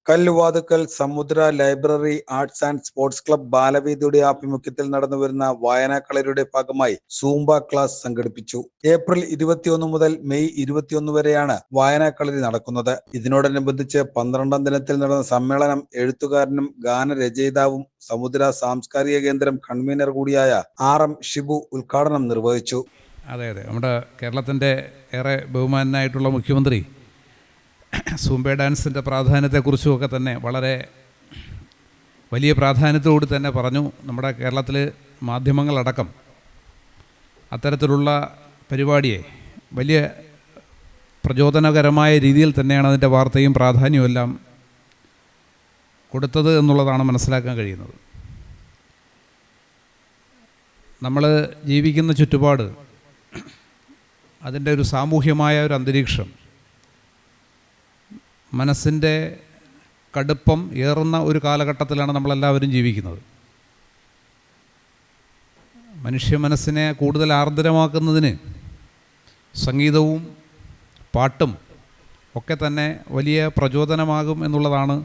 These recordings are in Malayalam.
Kalluvathukkal Samudra library arts and sports club ബാലവേദിയുടെ ആഭിമുഖ്യത്തിൽ നടന്നുവരുന്ന വായനാക്കളരിയുടെ ഭാഗമായി സൂംബ ക്ലാസ് സംഘടിപ്പിച്ചു. ഏപ്രിൽ 21 മുതൽ മെയ് 21 വരെയാണ് വായനാക്കളരി നടക്കുന്നത്. ഇതിനോടനുബന്ധിച്ച് 12ാം ദിനത്തിൽ നടന്ന സമ്മേളനം എഴുത്തുകാരനും ഗാനരചയിതാവും സമുദ്ര സാംസ്കാരിക കേന്ദ്രം കൺവീനർ കൂടിയായ RM ഷിബു ഉദ്ഘാടനം നിർവഹിച്ചു. അതെ, നമ്മുടെ കേരളത്തിൻ്റെ ഏറെ ബഹുമാനായിട്ടുള്ള മുഖ്യമന്ത്രി സൂംബ ഡാൻസിൻ്റെ പ്രാധാന്യത്തെക്കുറിച്ചുമൊക്കെ തന്നെ വളരെ വലിയ പ്രാധാന്യത്തോട് തന്നെ പറഞ്ഞു. നമ്മുടെ കേരളത്തിൽ മാധ്യമങ്ങളടക്കം അത്തരത്തിലുള്ള പരിപാടിയെ വലിയ പ്രചോദനകരമായ രീതിയിൽ തന്നെയാണ് അതിൻ്റെ വാർത്തയും പ്രാധാന്യവും എല്ലാം കൊടുത്തത് എന്നുള്ളതാണ് മനസ്സിലാക്കാൻ കഴിയുന്നത്. നമ്മൾ ജീവിക്കുന്ന ചുറ്റുപാട്, അതിൻ്റെ ഒരു സാമൂഹ്യമായ ഒരു അന്തരീക്ഷം, മനസ്സിൻ്റെ കടുപ്പം ഏറുന്ന ഒരു കാലഘട്ടത്തിലാണ് നമ്മളെല്ലാവരും ജീവിക്കുന്നത്. മനുഷ്യ മനസ്സിനെ കൂടുതൽ ആർദ്രമാക്കുന്നതിന് സംഗീതവും പാട്ടും ഒക്കെ തന്നെ വലിയ പ്രചോദനമാകും എന്നുള്ളതാണ്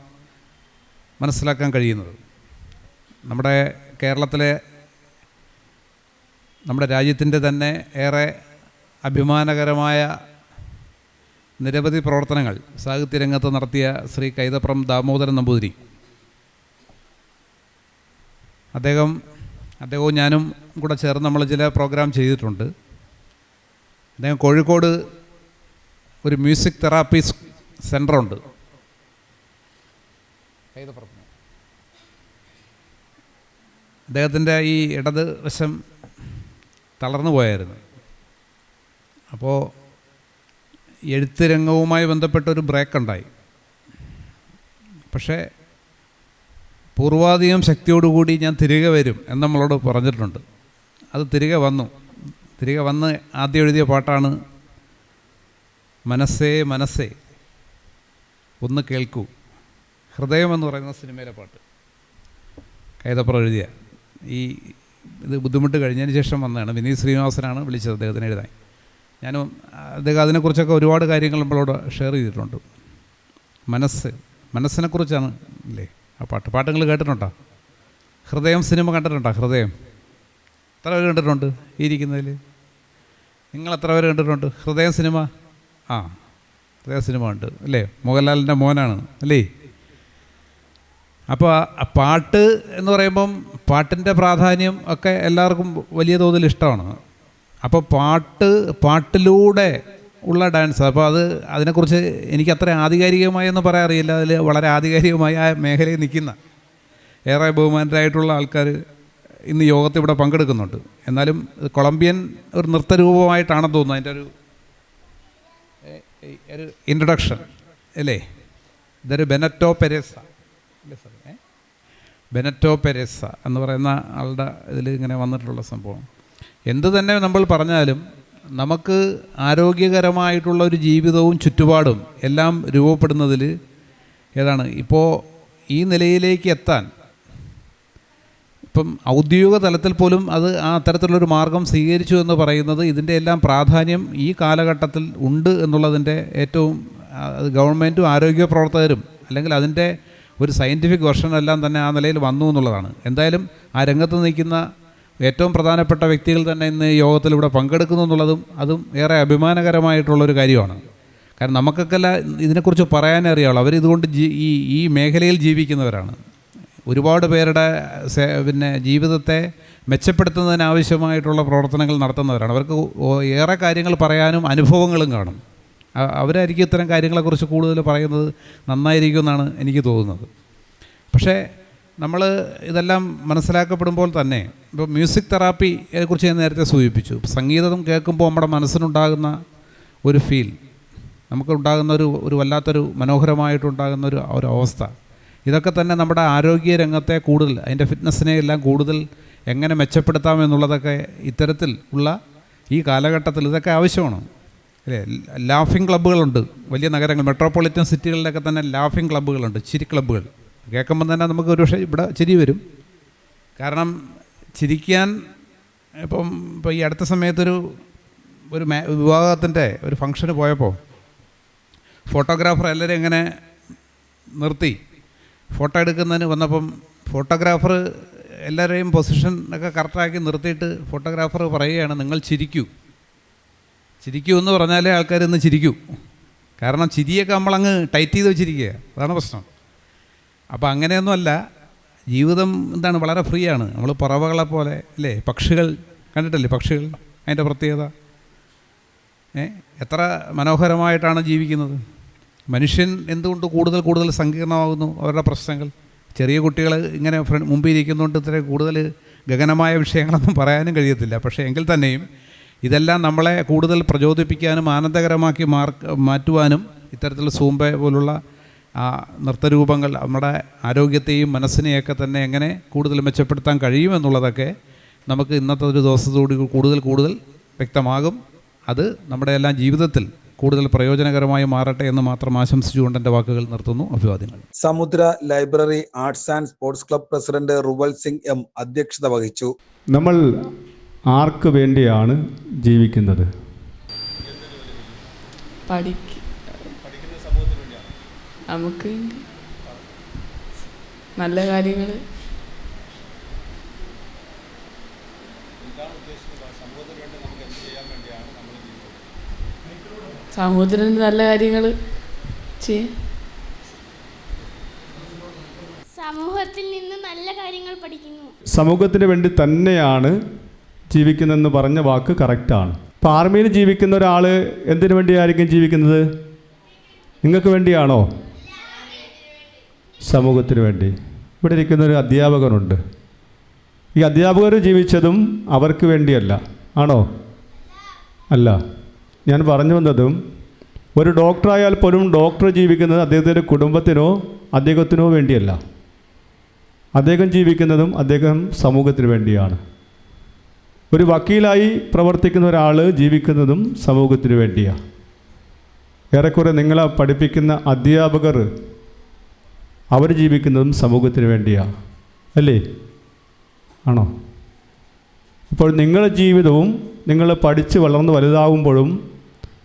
മനസ്സിലാക്കാൻ കഴിയുന്നത്. നമ്മുടെ കേരളത്തിലെ, നമ്മുടെ രാജ്യത്തിൻ്റെ തന്നെ ഏറെ അഭിമാനകരമായ നിരവധി പ്രവർത്തനങ്ങൾ സാഹിത്യരംഗത്ത് നടത്തിയ ശ്രീ കൈതപ്രം ദാമോദരൻ നമ്പൂതിരി, അദ്ദേഹവും ഞാനും കൂടെ ചേർന്ന് നമ്മൾ ചില പ്രോഗ്രാം ചെയ്തിട്ടുണ്ട്. അദ്ദേഹം കോഴിക്കോട് ഒരു മ്യൂസിക് തെറാപ്പി സെൻ്ററുണ്ട്. അദ്ദേഹത്തിൻ്റെ ഈ ഇടത് വശം തളർന്നു പോയായിരുന്നു. അപ്പോൾ എഴുത്ത് രംഗവുമായി ബന്ധപ്പെട്ടൊരു ബ്രേക്ക് ഉണ്ടായി. പക്ഷേ പൂർവാധികം ശക്തിയോടുകൂടി ഞാൻ തിരികെ വരും എന്ന് നമ്മളോട് പറഞ്ഞിട്ടുണ്ട്. അത് തിരികെ വന്ന് ആദ്യം എഴുതിയ പാട്ടാണ് മനസ്സേ മനസ്സേ ഒന്ന് കേൾക്കൂ, ഹൃദയം എന്ന് പറയുന്ന സിനിമയിലെ പാട്ട് കൈതപ്രം എഴുതിയ. ഇത് ബുദ്ധിമുട്ട് കഴിഞ്ഞതിന് ശേഷം വന്നതാണ്. വിനീത് ശ്രീനിവാസനാണ് വിളിച്ചത് അദ്ദേഹത്തിന് എഴുതാൻ. അദ്ദേഹം അതിനെക്കുറിച്ചൊക്കെ ഒരുപാട് കാര്യങ്ങൾ നമ്മളോട് ഷെയർ ചെയ്തിട്ടുണ്ട്. മനസ്സിനെക്കുറിച്ചാണ് അല്ലേ ആ പാട്ട് നിങ്ങൾ കേട്ടിട്ടുണ്ടോ? ഹൃദയം സിനിമ കണ്ടിട്ടുണ്ടോ? ഹൃദയം എത്ര പേര് കണ്ടിട്ടുണ്ട്? ഈ ഇരിക്കുന്നതിൽ നിങ്ങൾ എത്ര പേര് കണ്ടിട്ടുണ്ട് ഹൃദയം സിനിമ? ഹൃദയ സിനിമ ഉണ്ട് അല്ലേ? മോഹൻലാലിൻ്റെ മോനാണ് അല്ലേ? അപ്പോൾ ആ പാട്ട് എന്ന് പറയുമ്പം പാട്ടിൻ്റെ പ്രാധാന്യം ഒക്കെ എല്ലാവർക്കും വലിയ തോതിൽ ഇഷ്ടമാണ്. അപ്പോൾ പാട്ടിലൂടെ ഉള്ള ഡാൻസ്, അപ്പോൾ അതിനെക്കുറിച്ച് എനിക്ക് അത്ര ആധികാരികമായി ഒന്നും പറയാൻ അറിയില്ല. അതിൽ വളരെ ആധികാരികമായി ആ മേഖലയിൽ നിൽക്കുന്ന ഏറെ ബഹുമാനരായിട്ടുള്ള ആൾക്കാർ ഇന്ന് യോഗത്തിൽ ഇവിടെ പങ്കെടുക്കുന്നുണ്ട്. എന്നാലും കൊളംബിയൻ ഒരു നൃത്തരൂപമായിട്ടാണെന്ന് തോന്നുന്നു അതിൻ്റെ ഒരു ഇൻട്രൊഡക്ഷൻ അല്ലേ? ഇതൊരു ബെനറ്റോ പെരേസ എന്ന് പറയുന്ന ആളുടെ ഇതിൽ ഇങ്ങനെ വന്നിട്ടുള്ള സംഭവം. എന്തു തന്നെ നമ്മൾ പറഞ്ഞാലും നമുക്ക് ആരോഗ്യകരമായിട്ടുള്ള ഒരു ജീവിതവും ചുറ്റുപാടും എല്ലാം രൂപപ്പെടുന്നതിൽ ഇപ്പോൾ ഈ നിലയിലേക്ക് എത്താൻ ഇപ്പം ഔദ്യോഗിക തലത്തിൽ പോലും അത്തരത്തിലുള്ളൊരു മാർഗം സ്വീകരിച്ചു എന്ന് പറയുന്നത് ഇതിൻ്റെ എല്ലാം പ്രാധാന്യം ഈ കാലഘട്ടത്തിൽ ഉണ്ട് എന്നുള്ളതിൻ്റെ ഏറ്റവും ഗവൺമെൻറ്റും ആരോഗ്യ പ്രവർത്തകരും അല്ലെങ്കിൽ അതിൻ്റെ ഒരു സയൻറ്റിഫിക് വെർഷനെല്ലാം തന്നെ ആ നിലയിൽ വന്നു എന്നുള്ളതാണ്. എന്തായാലും ആ രംഗത്ത് നിൽക്കുന്ന ഏറ്റവും പ്രധാനപ്പെട്ട വ്യക്തികൾ തന്നെ ഇന്ന് യോഗത്തിലൂടെ പങ്കെടുക്കുന്നു എന്നുള്ളതും അതും ഏറെ അഭിമാനകരമായിട്ടുള്ളൊരു കാര്യമാണ്. കാരണം നമുക്കൊക്കെ ഇതിനെക്കുറിച്ച് പറയാനേ അറിയാവുള്ളൂ. അവരിതുകൊണ്ട് ഈ മേഖലയിൽ ജീവിക്കുന്നവരാണ്. ഒരുപാട് പേരുടെ ജീവിതത്തെ മെച്ചപ്പെടുത്തുന്നതിനാവശ്യമായിട്ടുള്ള പ്രവർത്തനങ്ങൾ നടത്തുന്നവരാണ്. അവർക്ക് ഏറെ കാര്യങ്ങൾ പറയാനും അനുഭവങ്ങളും കാണും. അവരായിരിക്കും ഇത്തരം കാര്യങ്ങളെക്കുറിച്ച് കൂടുതൽ പറയുന്നത് നന്നായിരിക്കും എന്നാണ് എനിക്ക് തോന്നുന്നത്. പക്ഷേ നമ്മൾ ഇതെല്ലാം മനസ്സിലാക്കപ്പെടുമ്പോൾ തന്നെ ഇപ്പോൾ മ്യൂസിക് തെറാപ്പിയെക്കുറിച്ച് ഞാൻ നേരത്തെ സൂചിപ്പിച്ചു. സംഗീതം കേൾക്കുമ്പോൾ നമ്മുടെ മനസ്സിനുണ്ടാകുന്ന ഒരു ഫീൽ, നമുക്കുണ്ടാകുന്ന ഒരു വല്ലാത്തൊരു മനോഹരമായിട്ടുണ്ടാകുന്ന ഒരു അവസ്ഥ, ഇതൊക്കെ തന്നെ നമ്മുടെ ആരോഗ്യ രംഗത്തെ കൂടുതൽ, അതിൻ്റെ ഫിറ്റ്നസ്സിനെ എല്ലാം കൂടുതൽ എങ്ങനെ മെച്ചപ്പെടുത്താം എന്നുള്ളതൊക്കെ ഇത്തരത്തിൽ ഉള്ള ഈ കാലഘട്ടത്തിൽ ഇതൊക്കെ ആവശ്യമാണ് അല്ലേ? ലാഫിംഗ് ക്ലബ്ബുകളുണ്ട് വലിയ നഗരങ്ങൾ, മെട്രോപൊളിറ്റൻ സിറ്റികളിലൊക്കെ തന്നെ ലാഫിംഗ് ക്ലബ്ബുകളുണ്ട്, ചിരി ക്ലബ്ബുകൾ. കേൾക്കുമ്പോൾ തന്നെ നമുക്ക് ഒരു പക്ഷേ ഇവിടെ ചിരി വരും. കാരണം ചിരിക്കാൻ ഇപ്പോൾ ഈ അടുത്ത സമയത്തൊരു വിവാഹത്തിൻ്റെ ഒരു ഫംഗ്ഷന് പോയപ്പോൾ ഫോട്ടോഗ്രാഫർ എല്ലാവരും ഇങ്ങനെ നിർത്തി ഫോട്ടോ എടുക്കുന്നതിന് വന്നപ്പം ഫോട്ടോഗ്രാഫർ എല്ലാവരെയും പൊസിഷൻ ഒക്കെ കറക്റ്റാക്കി നിർത്തിയിട്ട് ഫോട്ടോഗ്രാഫർ പറയുകയാണ്, നിങ്ങൾ ചിരിക്കൂ എന്ന് പറഞ്ഞാലേ ആൾക്കാരൊന്ന് ചിരിക്കൂ. കാരണം ചിരിയൊക്കെ നമ്മളങ്ങ് ടൈറ്റ് ചെയ്ത് വെച്ചിരിക്കുക, അതാണ് പ്രശ്നം. അപ്പോൾ അങ്ങനെയൊന്നുമല്ല, ജീവിതം എന്താണ് വളരെ ഫ്രീ ആണ്. നമ്മൾ പറവകളെ പോലെ അല്ലേ, പക്ഷികൾ കണ്ടിട്ടല്ലേ, പക്ഷികൾ അതിൻ്റെ പ്രത്യേകത എത്ര മനോഹരമായിട്ടാണ് ജീവിക്കുന്നത്. മനുഷ്യൻ എന്തുകൊണ്ട് കൂടുതൽ സങ്കീർണമാകുന്നു അവരുടെ പ്രശ്നങ്ങൾ. ചെറിയ കുട്ടികൾ ഇങ്ങനെ മുമ്പിൽ ഇരിക്കുന്നതുകൊണ്ട് ഇത്ര കൂടുതൽ ഗഗനമായ വിഷയങ്ങളൊന്നും പറയാനും കഴിയത്തില്ല. പക്ഷേ എങ്കിൽ തന്നെയും ഇതെല്ലാം നമ്മളെ കൂടുതൽ പ്രചോദിപ്പിക്കാനും ആനന്ദകരമാക്കി മാറ്റുവാനും ഇത്തരത്തിലുള്ള സൂംബ പോലുള്ള നൃത്തരൂപങ്ങൾ നമ്മുടെ ആരോഗ്യത്തെയും മനസ്സിനെയൊക്കെ തന്നെ എങ്ങനെ കൂടുതൽ മെച്ചപ്പെടുത്താൻ കഴിയുമെന്നുള്ളതൊക്കെ നമുക്ക് ഇന്നത്തെ ഒരു ദിവസത്തോട് കൂടുതൽ വ്യക്തമാകും. അത് നമ്മുടെ എല്ലാം ജീവിതത്തിൽ കൂടുതൽ പ്രയോജനകരമായി മാറട്ടെ എന്ന് മാത്രം ആശംസിച്ചുകൊണ്ട് എൻ്റെ വാക്കുകൾ നിർത്തുന്നു. അഭിവാദ്യങ്ങൾ. സമുദ്ര library arts and sports club president Ruval Singh M അധ്യക്ഷത വഹിച്ചു. നമ്മൾ ആർക്ക് വേണ്ടിയാണ് ജീവിക്കുന്നത്? നമുക്ക് നല്ല കാര്യങ്ങൾ, സമൂഹത്തിന് നല്ല കാര്യങ്ങൾ ചെയ്യാൻ, സമൂഹത്തിൽ നിന്ന് നല്ല കാര്യങ്ങൾ പഠിക്കുന്നു. സമൂഹത്തിന് വേണ്ടി തന്നെയാണ് ജീവിക്കുന്നതെന്ന് പറഞ്ഞ വാക്ക് കറക്റ്റാണ്. ഇപ്പോൾ ആർമിയിൽ ജീവിക്കുന്ന ഒരാൾ എന്തിനു വേണ്ടിയായിരിക്കും ജീവിക്കുന്നത്? നിങ്ങൾക്ക് വേണ്ടിയാണോ? സമൂഹത്തിന് വേണ്ടി. ഇവിടെ ഇരിക്കുന്നൊരു അധ്യാപകനുണ്ട്. ഈ അധ്യാപകർ ജീവിച്ചതും അവർക്ക് വേണ്ടിയല്ല, ആണോ? അല്ല. ഞാൻ പറഞ്ഞു വന്നതും, ഒരു ഡോക്ടറായാൽ പോലും ഡോക്ടർ ജീവിക്കുന്നത് അദ്ദേഹത്തിൻ്റെ കുടുംബത്തിനോ അദ്ദേഹത്തിനോ വേണ്ടിയല്ല. അദ്ദേഹം ജീവിക്കുന്നതും അദ്ദേഹം സമൂഹത്തിന് വേണ്ടിയാണ്. ഒരു വക്കീലായി പ്രവർത്തിക്കുന്ന ഒരാൾ ജീവിക്കുന്നതും സമൂഹത്തിന് വേണ്ടിയാണ്. ഏറെക്കുറെ നിങ്ങളെ പഠിപ്പിക്കുന്ന അധ്യാപകർ അവർ ജീവിക്കുന്നതും സമൂഹത്തിന് വേണ്ടിയാണ്, അല്ലേ? ആണോ? അപ്പോൾ നിങ്ങളുടെ ജീവിതവും നിങ്ങൾ പഠിച്ച് വളർന്ന് വലുതാകുമ്പോഴും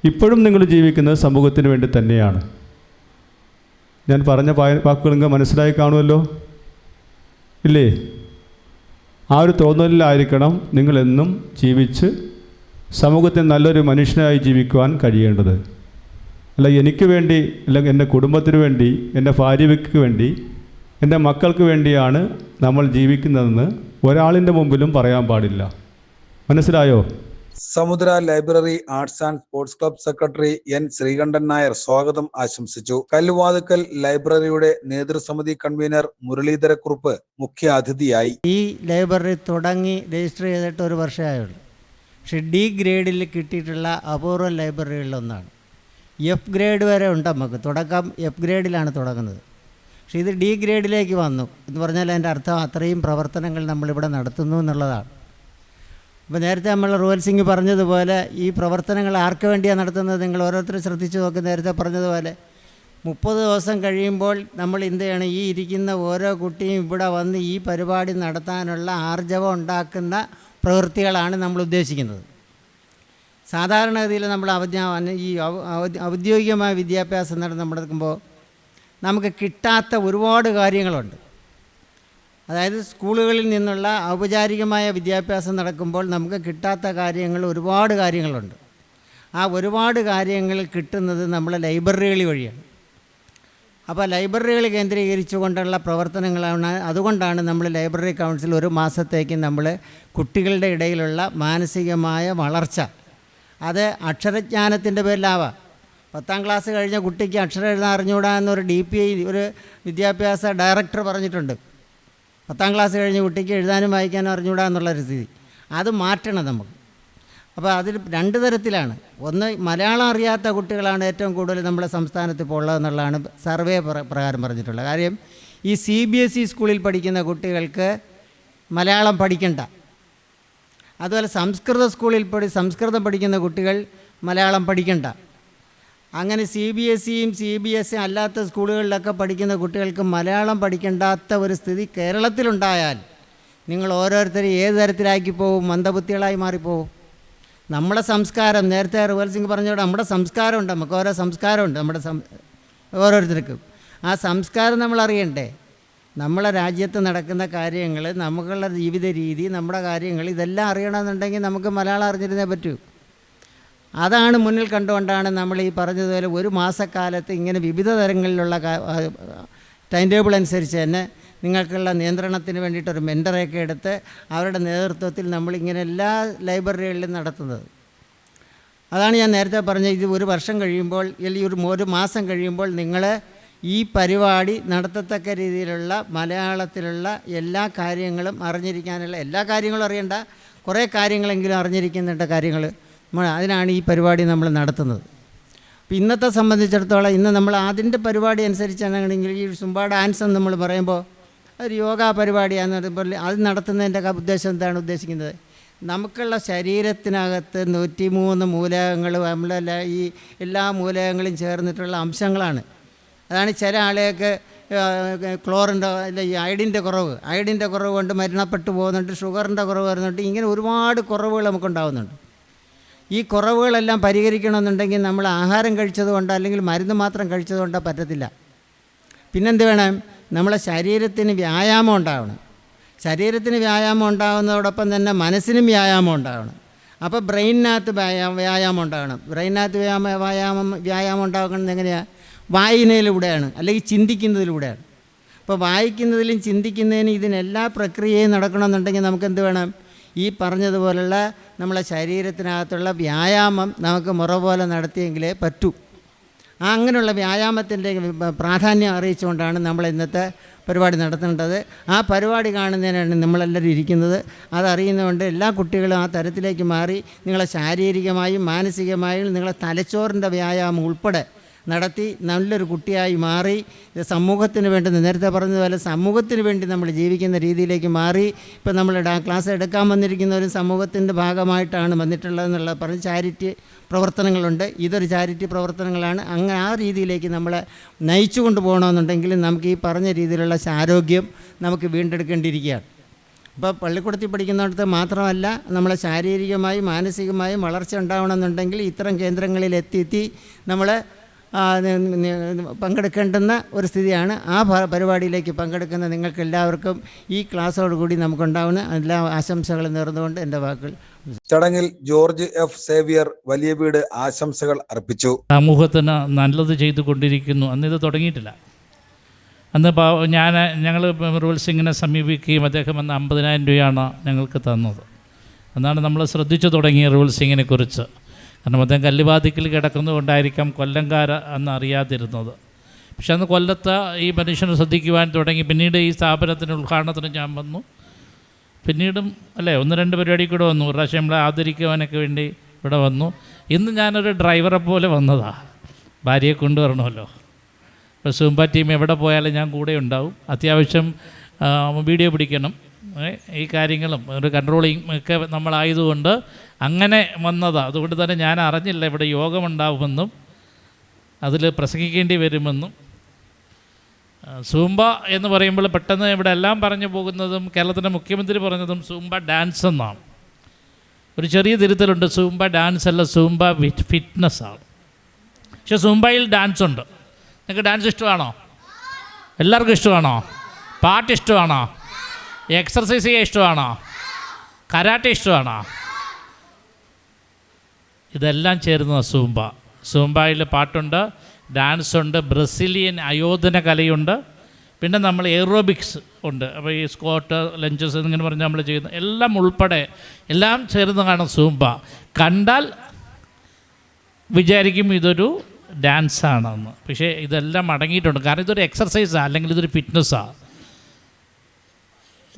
ഇപ്പോഴും നിങ്ങൾ ജീവിക്കുന്നത് സമൂഹത്തിന് വേണ്ടി തന്നെയാണ്. ഞാൻ പറഞ്ഞ വാക്കുകൾ നിങ്ങൾ മനസ്സിലായി കാണുമല്ലോ, ഇല്ലേ? ആ ഒരു തോന്നലിലായിരിക്കണം നിങ്ങളെന്നും ജീവിച്ച് സമൂഹത്തിൽ നല്ലൊരു മനുഷ്യനായി ജീവിക്കുവാൻ കഴിയേണ്ടത്. അല്ല എനിക്ക് വേണ്ടി, അല്ലെങ്കിൽ എൻ്റെ കുടുംബത്തിന് വേണ്ടി, എൻ്റെ ഭാര്യയ്ക്ക് വേണ്ടി, എൻ്റെ മക്കൾക്ക് വേണ്ടിയാണ് നമ്മൾ ജീവിക്കുന്നതെന്ന് ഒരാളിൻ്റെ മുമ്പിലും പറയാൻ പാടില്ല. മനസ്സിലായോ? Samudra library arts and sports club secretary N Sreekantan Nair സ്വാഗതം ആശംസിച്ചു. കല്ലുവാതുക്കൽ ലൈബ്രറിയുടെ നേതൃസമിതി കൺവീനർ മുരളീധരക്കുറുപ്പ് മുഖ്യ അതിഥിയായി. ഈ ലൈബ്രറി തുടങ്ങി രജിസ്റ്റർ ചെയ്തിട്ട് ഒരു വർഷമായുള്ളൂ. പക്ഷേ D ഗ്രേഡിൽ കിട്ടിയിട്ടുള്ള അപൂർവ ലൈബ്രറികളിലൊന്നാണ്. F ഗ്രേഡ് വരെ ഉണ്ട് നമുക്ക്. തുടക്കം F ഗ്രേഡിലാണ് തുടങ്ങുന്നത്. പക്ഷേ ഇത് D ഗ്രേഡിലേക്ക് വന്നു എന്ന് പറഞ്ഞാൽ അതിൻ്റെ അർത്ഥം അത്രയും പ്രവർത്തനങ്ങൾ നമ്മളിവിടെ നടത്തുന്നു എന്നുള്ളതാണ്. അപ്പോൾ നേരത്തെ നമ്മൾ റുവൽ സിംഗ് പറഞ്ഞതുപോലെ ഈ പ്രവർത്തനങ്ങൾ ആർക്ക് വേണ്ടിയാണ് നടത്തുന്നത്? നിങ്ങൾ ഓരോരുത്തരും ശ്രദ്ധിച്ചു നോക്കി. നേരത്തെ പറഞ്ഞതുപോലെ 30 ദിവസം കഴിയുമ്പോൾ നമ്മൾ എന്ത് ചെയ്യണം? ഈ ഇരിക്കുന്ന ഓരോ കുട്ടിയും ഇവിടെ വന്ന് ഈ പരിപാടി നടത്താനുള്ള ആർജവം ഉണ്ടാക്കുന്ന പ്രവൃത്തികളാണ് നമ്മൾ ഉദ്ദേശിക്കുന്നത്. സാധാരണഗതിയിൽ നമ്മൾ ഈ ഔദ്യോഗികമായ വിദ്യാഭ്യാസം നടക്കുമ്പോൾ നമുക്ക് കിട്ടാത്ത ഒരുപാട് കാര്യങ്ങളുണ്ട്. അതായത് സ്കൂളുകളിൽ നിന്നുള്ള ഔപചാരികമായ വിദ്യാഭ്യാസം നടക്കുമ്പോൾ നമുക്ക് കിട്ടാത്ത കാര്യങ്ങൾ ഒരുപാട് കാര്യങ്ങളുണ്ട്. ആ ഒരുപാട് കാര്യങ്ങൾ കിട്ടുന്നത് നമ്മളെ ലൈബ്രറികൾ വഴിയാണ്. അപ്പോൾ ലൈബ്രറികൾ കേന്ദ്രീകരിച്ചുകൊണ്ടുള്ള പ്രവർത്തനങ്ങളാണ്. അതുകൊണ്ടാണ് നമ്മൾ ലൈബ്രറി കൗൺസിൽ ഒരു മാസത്തേക്ക് നമ്മൾ കുട്ടികളുടെ ഇടയിലുള്ള മാനസികമായ വളർച്ച, അത് അക്ഷരജ്ഞാനത്തിൻ്റെ പേരിലാവാം. 10ാം ക്ലാസ് കഴിഞ്ഞ കുട്ടിക്ക് അക്ഷരം എഴുതാൻ അറിഞ്ഞുകൂടാ എന്നൊരു DPI ഒരു വിദ്യാഭ്യാസ ഡയറക്ടർ പറഞ്ഞിട്ടുണ്ട്. 10ാം ക്ലാസ് കഴിഞ്ഞ കുട്ടിക്ക് എഴുതാനും വായിക്കാനും അറിഞ്ഞുകൂടാ എന്നുള്ളൊരു സ്ഥിതി, അത് മാറ്റണം നമുക്ക്. അപ്പോൾ അതിൽ 2 തരത്തിലാണ്. ഒന്ന്, മലയാളം അറിയാത്ത കുട്ടികളാണ് ഏറ്റവും കൂടുതൽ നമ്മുടെ സംസ്ഥാനത്ത് ഇപ്പോൾ ഉള്ളതെന്നുള്ളതാണ് സർവേ പ്രകാരം പറഞ്ഞിട്ടുള്ളത്. കാര്യം ഈ CBSE സ്കൂളിൽ പഠിക്കുന്ന കുട്ടികൾക്ക് മലയാളം പഠിക്കണ്ട. അതുപോലെ സംസ്കൃത സ്കൂളിൽ സംസ്കൃതം പഠിക്കുന്ന കുട്ടികൾ മലയാളം പഠിക്കണ്ട. അങ്ങനെ CBSEയും CBSE അല്ലാത്ത സ്കൂളുകളിലൊക്കെ പഠിക്കുന്ന കുട്ടികൾക്ക് മലയാളം പഠിക്കേണ്ടാത്ത ഒരു സ്ഥിതി കേരളത്തിലുണ്ടായാൽ നിങ്ങൾ ഓരോരുത്തരും ഏത് തരത്തിലാക്കി പോകും? മന്ദബുദ്ധികളായി മാറിപ്പോവും. നമ്മുടെ സംസ്കാരം, നേരത്തെ റുവൽ സിംഗ് പറഞ്ഞോടെ നമ്മുടെ സംസ്കാരമുണ്ട്. നമുക്ക് ഓരോ സംസ്കാരമുണ്ട് നമ്മുടെ ഓരോരുത്തർക്കും. ആ സംസ്കാരം നമ്മൾ അറിയണ്ടേ? നമ്മളെ രാജ്യത്ത് നടക്കുന്ന കാര്യങ്ങൾ, നമുക്കുള്ള ജീവിത രീതി, നമ്മുടെ കാര്യങ്ങൾ ഇതെല്ലാം അറിയണമെന്നുണ്ടെങ്കിൽ നമുക്ക് മലയാളം അറിഞ്ഞിരുന്നേ പറ്റൂ. അതാണ് മുന്നിൽ കണ്ടുകൊണ്ടാണ് നമ്മൾ ഈ പറഞ്ഞതുപോലെ ഒരു മാസക്കാലത്ത് ഇങ്ങനെ വിവിധ തരങ്ങളിലുള്ള ടൈം ടേബിൾ അനുസരിച്ച് തന്നെ നിങ്ങൾക്കുള്ള നിയന്ത്രണത്തിന് വേണ്ടിയിട്ടൊരു മെൻറ്ററെയൊക്കെ എടുത്ത് അവരുടെ നേതൃത്വത്തിൽ നമ്മളിങ്ങനെ എല്ലാ ലൈബ്രറികളിലും നടത്തുന്നത്. അതാണ് ഞാൻ നേരത്തെ പറഞ്ഞത്. ഇത് ഒരു വർഷം കഴിയുമ്പോൾ അല്ലെങ്കിൽ ഒരു മാസം കഴിയുമ്പോൾ നിങ്ങൾ ഈ പരിപാടി നടത്തത്തക്ക രീതിയിലുള്ള മലയാളത്തിലുള്ള എല്ലാ കാര്യങ്ങളും അറിഞ്ഞിരിക്കാനുള്ള, എല്ലാ കാര്യങ്ങളും അറിയണ്ട, കുറേ കാര്യങ്ങളെങ്കിലും അറിഞ്ഞിരിക്കുന്നുണ്ട് കാര്യങ്ങൾ. അതിനാണ് ഈ പരിപാടി നമ്മൾ നടത്തുന്നത്. അപ്പോൾ ഇന്നത്തെ സംബന്ധിച്ചിടത്തോളം ഇന്ന് നമ്മൾ അതിൻ്റെ പരിപാടി അനുസരിച്ചാണെങ്കിൽ ഈ സുംബ ഡാൻസ് എന്ന് നമ്മൾ പറയുമ്പോൾ ഒരു യോഗ പരിപാടിയാണെന്ന് പറയുമ്പോൾ അത് നടത്തുന്നതിൻ്റെ ഉദ്ദേശം എന്താണ് ഉദ്ദേശിക്കുന്നത്? നമുക്കുള്ള ശരീരത്തിനകത്ത് 103 മൂലകങ്ങളും നമ്മളല്ല ഈ എല്ലാ മൂലകങ്ങളും ചേർന്നിട്ടുള്ള അംശങ്ങളാണ്. അതാണ് ചില ആളുകൾക്ക് ക്ലോറിൻ്റെ അല്ല ഈ അയഡിൻ്റെ കുറവ് കൊണ്ട് മരണപ്പെട്ടു പോകുന്നുണ്ട്, ഷുഗറിൻ്റെ കുറവ് വരുന്നുണ്ട്. ഇങ്ങനെ ഒരുപാട് കുറവുകൾ നമുക്കുണ്ടാകുന്നുണ്ട്. ഈ കുറവുകളെല്ലാം പരിഹരിക്കണമെന്നുണ്ടെങ്കിൽ നമ്മൾ ആഹാരം കഴിച്ചതുകൊണ്ടോ അല്ലെങ്കിൽ മരുന്ന് മാത്രം കഴിച്ചതുകൊണ്ടോ പറ്റത്തില്ല. പിന്നെന്ത് വേണം? നമ്മളെ ശരീരത്തിന് വ്യായാമം ഉണ്ടാവണം. ശരീരത്തിന് വ്യായാമം ഉണ്ടാകുന്നതോടൊപ്പം തന്നെ മനസ്സിനും വ്യായാമം ഉണ്ടാകണം. അപ്പോൾ ബ്രെയിനിനകത്ത് വ്യായാമം ഉണ്ടാകണം. ബ്രെയിനിനകത്ത് വ്യായാമം ഉണ്ടാകുന്നത് എങ്ങനെയാണ്? വായനയിലൂടെയാണ്, അല്ലെങ്കിൽ ചിന്തിക്കുന്നതിലൂടെയാണ്. അപ്പോൾ വായിക്കുന്നതിലും ചിന്തിക്കുന്നതിനും ഇതിനെല്ലാ പ്രക്രിയയും നടക്കണമെന്നുണ്ടെങ്കിൽ നമുക്കെന്ത് വേണം? ഈ പറഞ്ഞതുപോലുള്ള നമ്മളെ ശരീരത്തിനകത്തുള്ള വ്യായാമം നമുക്ക് മുറ പോലെ നടത്തിയെങ്കിലേ പറ്റൂ. അങ്ങനെയുള്ള വ്യായാമത്തിൻ്റെ പ്രാധാന്യം അറിയിച്ചുകൊണ്ടാണ് നമ്മൾ ഇന്നത്തെ പരിപാടി നടത്തേണ്ടത്. ആ പരിപാടി കാണുന്നതിനാണ് നമ്മളെല്ലാവരും ഇരിക്കുന്നത്. അതറിയുന്നതുകൊണ്ട് എല്ലാ കുട്ടികളും ആ തരത്തിലേക്ക് മാറി നിങ്ങളെ ശാരീരികമായും മാനസികമായും നിങ്ങളെ തലച്ചോറിൻ്റെ വ്യായാമം ഉൾപ്പെടെ നടത്തി നല്ലൊരു കുട്ടിയായി മാറി സമൂഹത്തിന് വേണ്ടി, നേരത്തെ പറഞ്ഞതുപോലെ സമൂഹത്തിന് വേണ്ടി നമ്മൾ ജീവിക്കുന്ന രീതിയിലേക്ക് മാറി. ഇപ്പം നമ്മൾ ക്ലാസ് എടുക്കാൻ വന്നിരിക്കുന്ന ഒരു സമൂഹത്തിൻ്റെ ഭാഗമായിട്ടാണ് വന്നിട്ടുള്ളതെന്നുള്ള പറഞ്ഞ് ചാരിറ്റി പ്രവർത്തനങ്ങളുണ്ട്. ഇതൊരു ചാരിറ്റി പ്രവർത്തനങ്ങളാണ്. അങ്ങനെ ആ രീതിയിലേക്ക് നമ്മളെ നയിച്ചു കൊണ്ടുപോകണമെന്നുണ്ടെങ്കിൽ നമുക്ക് ഈ പറഞ്ഞ രീതിയിലുള്ള ആരോഗ്യം നമുക്ക് വീണ്ടെടുക്കേണ്ടിയിരിക്കുകയാണ്. ഇപ്പോൾ പള്ളിക്കൂടത്തിൽ പഠിക്കുന്നിടത്ത് മാത്രമല്ല, നമ്മളെ ശാരീരികമായും മാനസികമായും വളർച്ച ഉണ്ടാവണമെന്നുണ്ടെങ്കിൽ ഇത്തരം കേന്ദ്രങ്ങളിൽ എത്തി നമ്മൾ പങ്കെടുക്കേണ്ടുന്ന ഒരു സ്ഥിതിയാണ്. ആ പരിപാടിയിലേക്ക് പങ്കെടുക്കുന്ന നിങ്ങൾക്ക് എല്ലാവർക്കും ഈ ക്ലാസ്സോടുകൂടി നമുക്കുണ്ടാവുന്ന എല്ലാ ആശംസകളും നേർന്നുകൊണ്ട് എൻ്റെ വാക്കുകൾ. ചടങ്ങിൽ ജോർജ് എഫ് സേവിയർ വലിയ വീട് ആശംസകൾ അർപ്പിച്ചു. സമൂഹത്തിന് നല്ലത് ചെയ്തുകൊണ്ടിരിക്കുന്നു. അന്നിത് തുടങ്ങിയിട്ടില്ല. അന്ന് ഞങ്ങൾ റൂൽ സിംഗിനെ സമീപിക്കുകയും അദ്ദേഹം അന്ന് 50,000 രൂപയാണ് ഞങ്ങൾക്ക് തന്നത്. എന്നാണ് നമ്മൾ ശ്രദ്ധിച്ചു തുടങ്ങിയ റൂൽ സിംഗിനെ കുറിച്ച്. കാരണം അദ്ദേഹം കല്ലുവാതിക്കൽ കിടക്കുന്നതുകൊണ്ടായിരിക്കാം കൊല്ലംകാര അന്ന് അറിയാതിരുന്നത്. പക്ഷെ അന്ന് കൊല്ലത്ത് ഈ മനുഷ്യനെ ശ്രദ്ധിക്കുവാൻ തുടങ്ങി. പിന്നീട് ഈ സ്ഥാപനത്തിൻ്റെ ഉദ്ഘാടനത്തിന് ഞാൻ വന്നു. പിന്നീടും 1-2 പരിപാടി കൂടെ വന്നു. ഒരു പ്രാവശ്യം നമ്മളെ ആദരിക്കുവാനൊക്കെ വേണ്ടി ഇവിടെ വന്നു. ഇന്ന് ഞാനൊരു ഡ്രൈവറെ പോലെ വന്നതാണ്. ഭാര്യയെ കൊണ്ടുവരണമല്ലോ. ഇപ്പോൾ സൂംബ ടീം എവിടെ പോയാലും ഞാൻ കൂടെ ഉണ്ടാവും. അത്യാവശ്യം വീഡിയോ പിടിക്കണം, ഈ കാര്യങ്ങളും ഒരു കൺട്രോളിങ് ഒക്കെ നമ്മളായതുകൊണ്ട് അങ്ങനെ വന്നതാണ്. അതുകൊണ്ട് തന്നെ ഞാൻ അറിഞ്ഞില്ല ഇവിടെ യോഗമുണ്ടാവുമെന്നും അതിൽ പ്രസംഗിക്കേണ്ടി വരുമെന്നും. സൂംബ എന്ന് പറയുമ്പോൾ പെട്ടെന്ന് ഇവിടെ എല്ലാം പറഞ്ഞു പോകുന്നതും കേരളത്തിൻ്റെ മുഖ്യമന്ത്രി പറഞ്ഞതും സൂംബ ഡാൻസ് എന്നാണ്. ഒരു ചെറിയ തിരുത്തലുണ്ട്. സൂംബ ഡാൻസ് അല്ല, സൂംബ ഫിറ്റ്നസ്സാണ്. പക്ഷെ സൂംബയിൽ ഡാൻസ് ഉണ്ട്. നിങ്ങൾക്ക് ഡാൻസ് ഇഷ്ടമാണോ? എല്ലാവർക്കും ഇഷ്ടമാണോ? പാട്ട് ഇഷ്ടമാണോ? എക്സർസൈസ് ചെയ്യാൻ ഇഷ്ടമാണോ? കരാട്ടെ ഇഷ്ടമാണോ? ഇതെല്ലാം ചേരുന്ന സൂംബ. സൂംബയിൽ പാട്ടുണ്ട്, ഡാൻസുണ്ട്, ബ്രസീലിയൻ അയോധന കലയുണ്ട്, പിന്നെ നമ്മൾ എയറോബിക്സ് ഉണ്ട്. അപ്പോൾ ഈ സ്ക്വാട്ട്, ലഞ്ചസ് എന്നിങ്ങനെ പറഞ്ഞ് നമ്മൾ ചെയ്യുന്ന എല്ലാം ഉൾപ്പെടെ എല്ലാം ചേർന്നതാണ് സൂംബ. കണ്ടാൽ വിചാരിക്കും ഇതൊരു ഡാൻസാണെന്ന്. പക്ഷേ ഇതെല്ലാം അടങ്ങിയിട്ടുണ്ട്. കാരണം ഇതൊരു എക്സർസൈസാണ്, അല്ലെങ്കിൽ ഇതൊരു ഫിറ്റ്നസ്സാണ്.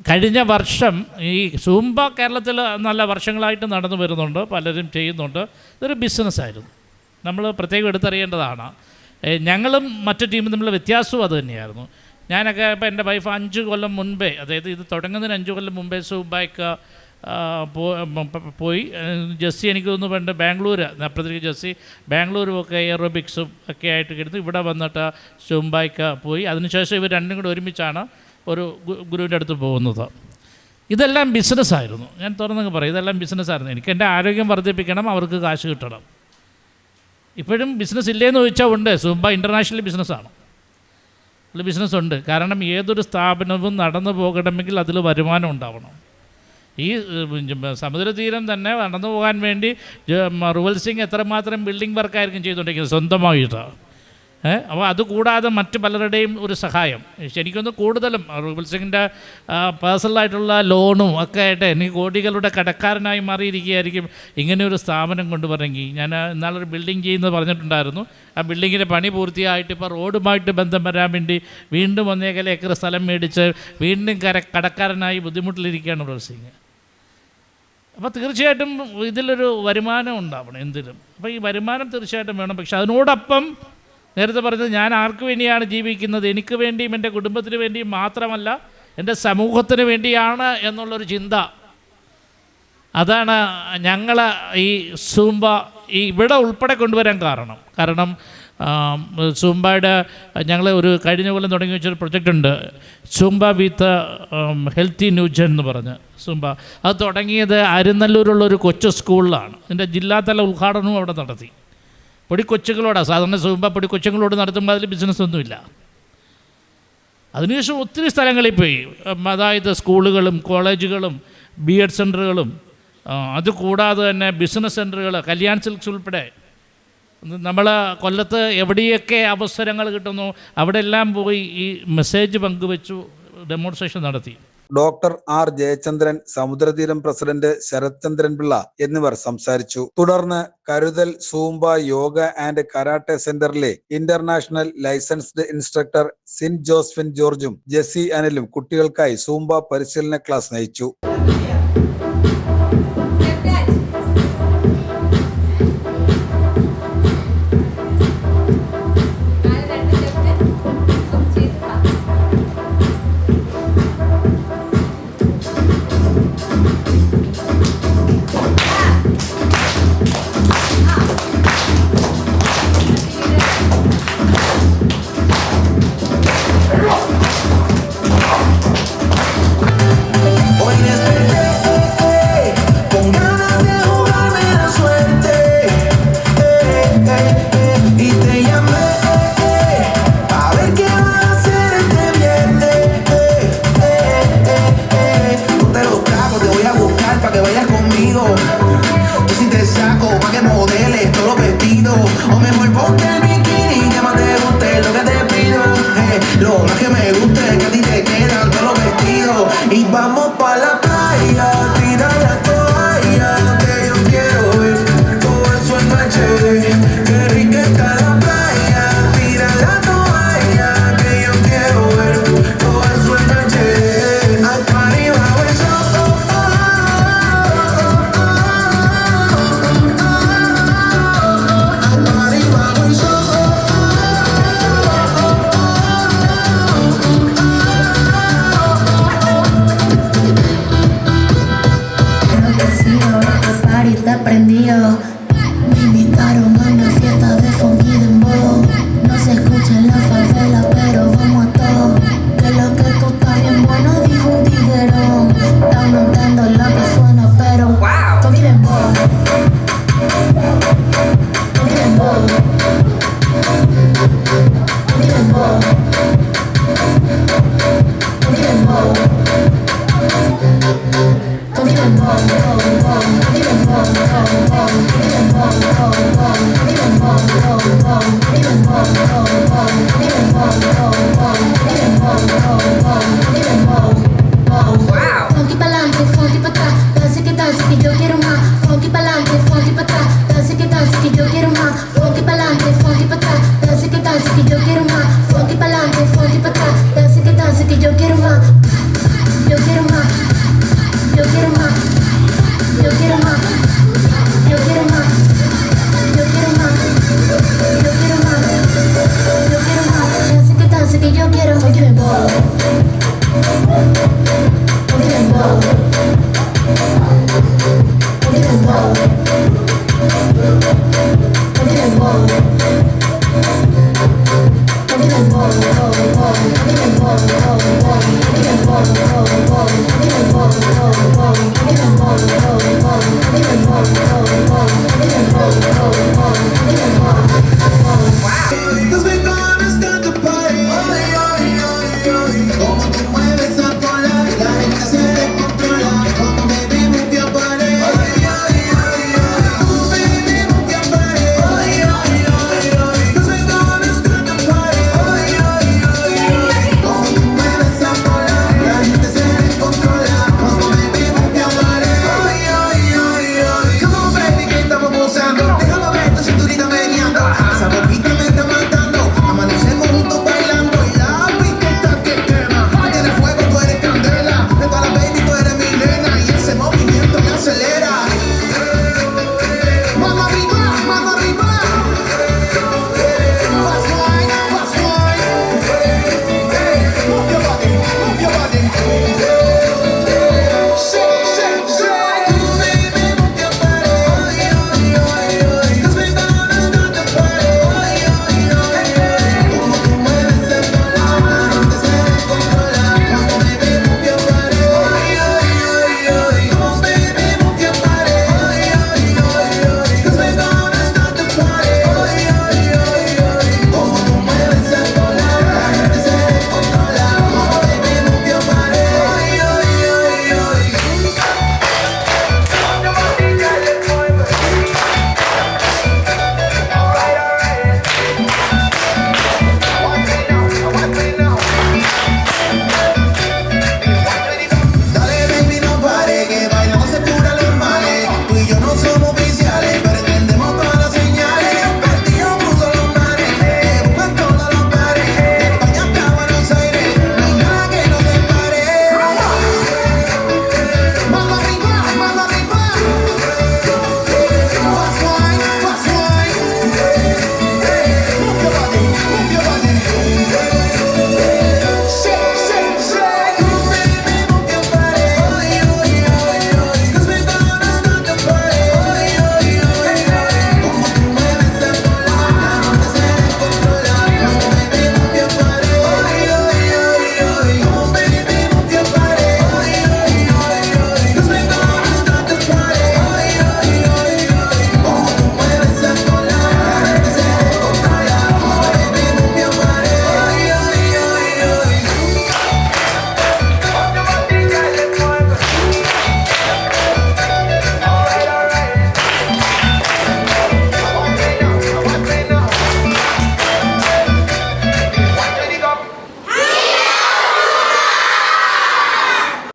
കഴിഞ്ഞ വർഷം ഈ സൂംബ കേരളത്തിൽ നല്ല വർഷങ്ങളായിട്ട് നടന്നു വരുന്നുണ്ട്, പലരും ചെയ്യുന്നുണ്ട്. ഇതൊരു ബിസിനസ്സായിരുന്നു. നമ്മൾ പ്രത്യേകം എടുത്തറിയേണ്ടതാണ്. ഞങ്ങളും മറ്റു ടീമും തമ്മിലുള്ള വ്യത്യാസവും അത് തന്നെയായിരുന്നു. ഞാനൊക്കെ ഇപ്പോൾ എൻ്റെ വൈഫ് 5 കൊല്ലം മുൻപേ, അതായത് ഇത് തുടങ്ങുന്നതിന് 5 കൊല്ലം മുമ്പേ സൂംബയ്ക്ക് പോയി. ജസ്സി എനിക്ക് തോന്നുന്നു പണ്ട് ബാംഗ്ലൂർ, അപ്പോഴത്തേക്ക് ജസ്സി ബാംഗ്ലൂരും ഒക്കെ എയറോബിക്സും ഒക്കെ ആയിട്ട് കിടന്നു. ഇവിടെ വന്നിട്ട് സൂംബയ്ക്ക് പോയി. അതിനുശേഷം ഇവർ രണ്ടും കൂടെ ഒരുമിച്ചാണ് ഒരു ഗുരുവിൻ്റെ അടുത്ത് പോകുന്നത്. ഇതെല്ലാം ബിസിനസ്സായിരുന്നു. ഞാൻ തുറന്നങ്ങ് പറയും, ഇതെല്ലാം ബിസിനസ്സായിരുന്നു. എനിക്ക് എൻ്റെ ആരോഗ്യം വർദ്ധിപ്പിക്കണം, അവർക്ക് കാശ് കിട്ടണം. ഇപ്പോഴും ബിസിനസ് ഇല്ലേന്ന് ചോദിച്ചാൽ ഉണ്ട്. സൂംബ ഇൻ്റർനാഷണൽ ബിസിനസ്സാണ്. ബിസിനസ്സുണ്ട്. കാരണം ഏതൊരു സ്ഥാപനവും നടന്നു പോകണമെങ്കിൽ അതിൽ വരുമാനം ഉണ്ടാവണം. ഈ സമുദ്രതീരം തന്നെ നടന്നു പോകാൻ വേണ്ടി റുവൽ സിംഗ് എത്രമാത്രം ബിൽഡിംഗ് വർക്കായിരിക്കും ചെയ്തുകൊണ്ടിരിക്കുന്നത് സ്വന്തമായിട്ട്. അപ്പോൾ അതുകൂടാതെ മറ്റ് പലരുടെയും ഒരു സഹായം ശരിക്കൊന്ന് കൂടുതലും റുവൽ സിംഗിൻ്റെ പേഴ്സണലായിട്ടുള്ള ലോണും ഒക്കെ ആയിട്ട് എനിക്ക് കോടികളുടെ കടക്കാരനായി മാറിയിരിക്കുകയായിരിക്കും ഇങ്ങനെയൊരു സ്ഥാപനം കൊണ്ടുവരണമെങ്കിൽ. ഞാൻ ഇന്നാളൊരു ബിൽഡിംഗ് ചെയ്യുന്നത് പറഞ്ഞിട്ടുണ്ടായിരുന്നു. ആ ബിൽഡിങ്ങിൻ്റെ പണി പൂർത്തിയായിട്ട് ഇപ്പോൾ റോഡുമായിട്ട് ബന്ധം വരാൻ വേണ്ടി വീണ്ടും 1 ഏക്കർ സ്ഥലം മേടിച്ച് വീണ്ടും കടക്കാരനായി ബുദ്ധിമുട്ടിലിരിക്കുകയാണ് റുവൽ സിംഗ്. അപ്പോൾ തീർച്ചയായിട്ടും ഇതിലൊരു വരുമാനം ഉണ്ടാവണം എന്തിലും. അപ്പോൾ ഈ വരുമാനം തീർച്ചയായിട്ടും വേണം. പക്ഷെ അതിനോടൊപ്പം നേരത്തെ പറഞ്ഞത് ഞാൻ ആർക്ക് വേണ്ടിയാണ് ജീവിക്കുന്നത്, എനിക്ക് വേണ്ടിയും എൻ്റെ കുടുംബത്തിന് വേണ്ടിയും മാത്രമല്ല എൻ്റെ സമൂഹത്തിന് വേണ്ടിയാണ് എന്നുള്ളൊരു ചിന്ത. അതാണ് ഞങ്ങൾ ഈ സൂംബ ഇവിടെ ഉൾപ്പെടെ കൊണ്ടുവരാൻ കാരണം സൂംബയുടെ ഞങ്ങൾ ഒരു കഴിഞ്ഞ കൊല്ലം തുടങ്ങി വെച്ചൊരു പ്രൊജക്റ്റ് ഉണ്ട്, സൂംബ വിത്ത് ഹെൽത്തി ന്യൂജൻ എന്ന് പറഞ്ഞ് സൂംബ. അത് തുടങ്ങിയത് അരുന്നല്ലൂരുള്ളൊരു കൊച്ചു സ്കൂളിലാണ്. ഇതിൻ്റെ ജില്ലാതല ഉദ്ഘാടനവും അവിടെ നടത്തി. പൊടിക്കൊച്ചുങ്ങളോടാണ് സാധാരണ സൂംബ പൊടിക്കൊച്ചുങ്ങളോട് നടത്തുമ്പോൾ അതിൽ ബിസിനസ്സൊന്നുമില്ല. അതിനുശേഷം ഒത്തിരി സ്ഥലങ്ങളിൽ പോയി, അതായത് സ്കൂളുകളും കോളേജുകളും B.Ed സെൻറ്ററുകളും അതുകൂടാതെ തന്നെ ബിസിനസ് സെൻറ്ററുകൾ, കല്യാൺ സിൽക്സ് ഉൾപ്പെടെ നമ്മൾ കൊല്ലത്ത് എവിടെയൊക്കെ അവസരങ്ങൾ കിട്ടുന്നു അവിടെ എല്ലാം പോയി ഈ മെസ്സേജ് പങ്കുവെച്ചു, ഡെമോൺസ്ട്രേഷൻ നടത്തി. Doctor R. Jayachandran, Samudratheeram president Sarath Chandran Pillai എന്നിവർ സംസാരിച്ചു. തുടർന്ന് Karuthal zumba yoga and karate സെന്ററിലെ ഇന്റർനാഷണൽ ലൈസൻസ്ഡ് ഇൻസ്ട്രക്ടർ സിൻ ജോസ്ഫിൻ ജോർജും ജെസി അനിലും കുട്ടികൾക്കായി സൂംബ പരിശീലന ക്ലാസ് നയിച്ചു.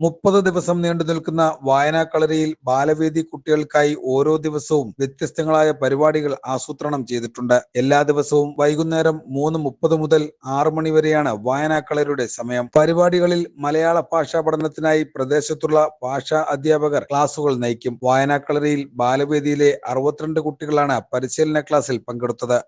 30 ദിവസം നീണ്ടു നിൽക്കുന്ന വായനാ കളരിയിൽ ബാലവേദി കുട്ടികൾക്കായി ഓരോ ദിവസവും വ്യത്യസ്തങ്ങളായ പരിപാടികൾ ആസൂത്രണം ചെയ്തിട്ടുണ്ട്. എല്ലാ ദിവസവും വൈകുന്നേരം 3:30 മുതൽ 6 മണി വരെയാണ് വായനാ കളരിയുടെ സമയം. പരിപാടികളിൽ മലയാള ഭാഷാ പഠനത്തിനായി പ്രദേശത്തുള്ള ഭാഷാ അധ്യാപകർ ക്ലാസുകൾ നയിക്കും. വായനാ കളരിയിൽ ബാലവേദിയിലെ 62 കുട്ടികളാണ് പരിശീലന ക്ലാസ്സിൽ പങ്കെടുത്തത്.